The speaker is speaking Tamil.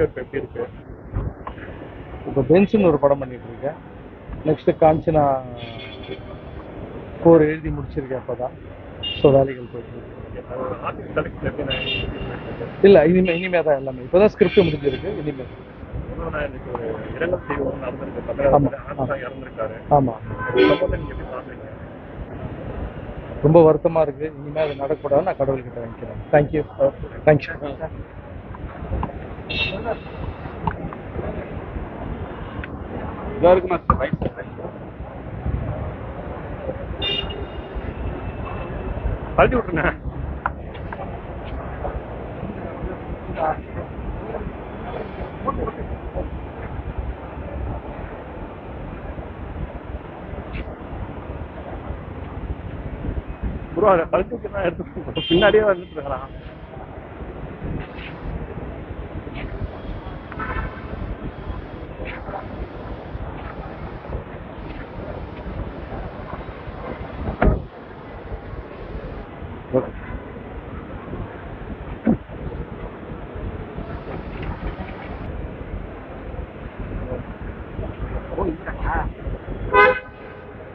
எப்படி இருக்கு? இப்போ பென்ஸ்னு ஒரு படம் பண்ணிட்டு இருக்கேன். நெக்ஸ்ட் காஞ்சனா 4 எழுதி முடிச்சிருக்கேன் இப்போதான். ஸோ வேலைகள் போயிட்டு ஆர்டிஸ்ட் செலக்ஷன் எப்படி நான் இல்லை, இனிமே தான் எல்லாமே. இப்போதான் ஸ்கிரிப்ட் முடிஞ்சிருக்கு. இனிமேல் இன்னைக்கு ஒரு இரங்கல் செய்வோம் நடந்திருக்கு. ஆனந்தா இறந்திருக்காரு. ஆமாம், சம்பவத்தை நீங்க எப்படி பாக்குறீங்க? ரொம்ப வருத்தமாக இருக்குது. இனிமேல் அது நடக்கக்கூடாது. நான் கடவுள்கிட்ட வாங்கிக்கிறேன். தேங்க்யூ. தேங்க்யூ. எல்லாருக்குமா ரைட் கழட்டி விட்டுருங்க. ப்ரோ அதை கழட்டி விட்டு தான் எடுத்து பின்னாடியே வந்துட்டு இருக்கலாம். ஓகே.